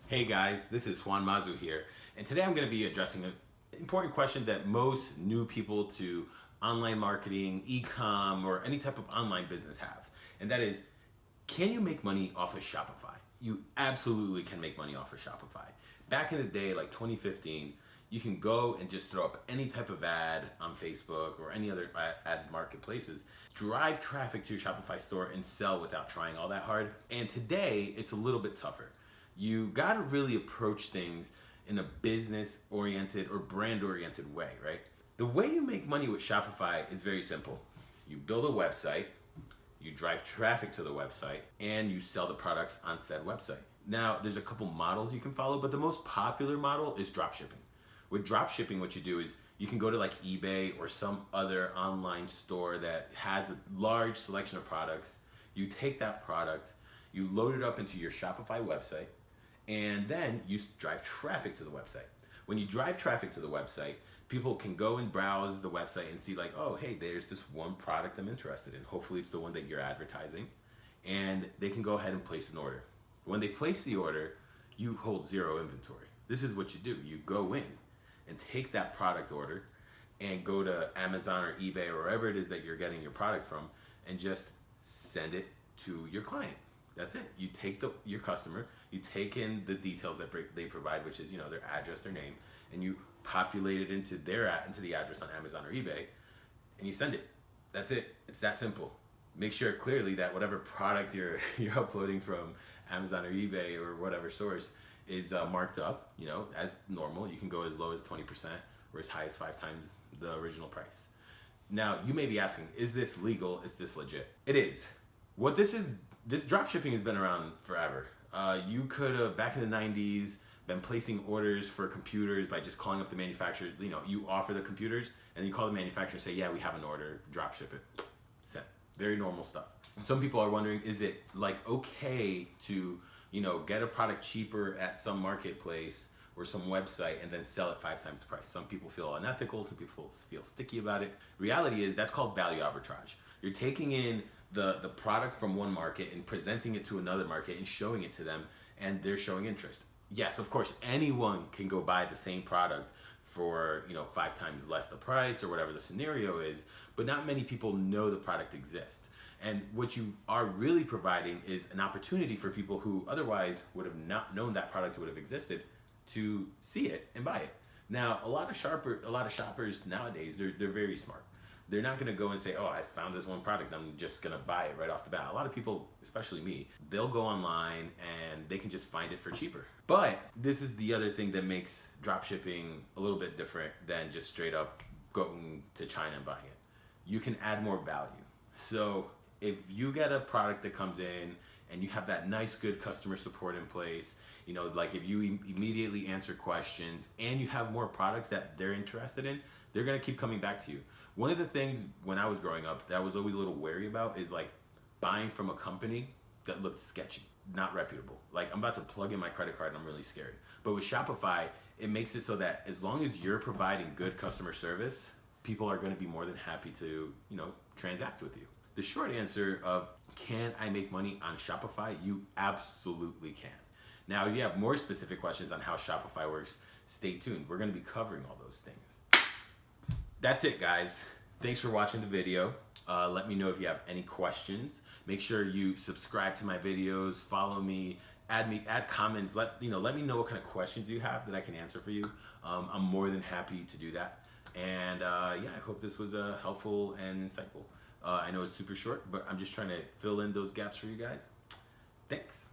Hey guys, this is Juan Mazu here, and today I'm going to be addressing an important question that most new people to online marketing, e-com, or any type of online business have, and that is, can you make money off of Shopify? You absolutely can make money off of Shopify. Back in the day, like 2015, you can go and just throw up any type of ad on Facebook or any other ads marketplaces, drive traffic to your Shopify store and sell without trying all that hard. And today, it's a little bit tougher. You got to really approach things in a business oriented or brand oriented way, right? The way you make money with Shopify is very simple. You build a website, you drive traffic to the website, and you sell the products on said website. Now, there's a couple models you can follow, but the most popular model is dropshipping. With dropshipping, what you do is you can go to like eBay or some other online store that has a large selection of products. You take that product, you load it up into your Shopify website, and then you drive traffic to the website. When you drive traffic to the website, people can go and browse the website and see like, oh, hey, there's this one product I'm interested in. Hopefully it's the one that you're advertising. And they can go ahead and place an order. When they place the order, you hold zero inventory. This is what you do. You go in and take that product order and go to Amazon or eBay or wherever it is that you're getting your product from and just send it to your client. That's it. You take your customer, you take in the details that they provide, which is their address, their name, and you populate it into into the address on Amazon or eBay, and you send it. That's it. It's that simple. Make sure clearly that whatever product you're uploading from Amazon or eBay or whatever source is marked up. As normal. You can go as low as 20% or as high as 5 times the original price. Now you may be asking, is this legal? Is this legit? It is. What this is. This drop shipping has been around forever. You could have, back in the 90s, been placing orders for computers by just calling up the manufacturer. You offer the computers, and you call the manufacturer and say, yeah, we have an order, drop ship it. Sent. Very normal stuff. Some people are wondering, is it like okay to, get a product cheaper at some marketplace or some website and then sell it 5 times the price? Some people feel unethical, some people feel sticky about it. Reality is that's called value arbitrage. You're taking in the product from one market and presenting it to another market and showing it to them, and they're showing interest. Yes, of course, anyone can go buy the same product for 5 times less the price or whatever the scenario is, but not many people know the product exists. And what you are really providing is an opportunity for people who otherwise would have not known that product would have existed to see it and buy it. Now, a lot of shoppers nowadays, they're very smart. They're not going to go and say, oh, I found this one product, I'm just going to buy it right off the bat. A lot of people, especially me, they'll go online and they can just find it for cheaper. But this is the other thing that makes dropshipping a little bit different than just straight up going to China and buying it. You can add more value. So if you get a product that comes in and you have that nice, good customer support in place, like if you immediately answer questions and you have more products that they're interested in, they're going to keep coming back to you. One of the things when I was growing up that I was always a little wary about is like buying from a company that looked sketchy, not reputable. Like I'm about to plug in my credit card and I'm really scared. But with Shopify, it makes it so that as long as you're providing good customer service, people are going to be more than happy to, transact with you. The short answer of can I make money on Shopify? You absolutely can. Now, if you have more specific questions on how Shopify works, stay tuned. We're going to be covering all those things. That's it, guys. Thanks for watching the video. Let me know if you have any questions. Make sure you subscribe to my videos, follow me, add comments. Let me know what kind of questions you have that I can answer for you. I'm more than happy to do that. And I hope this was helpful and insightful. I know it's super short, but I'm just trying to fill in those gaps for you guys. Thanks.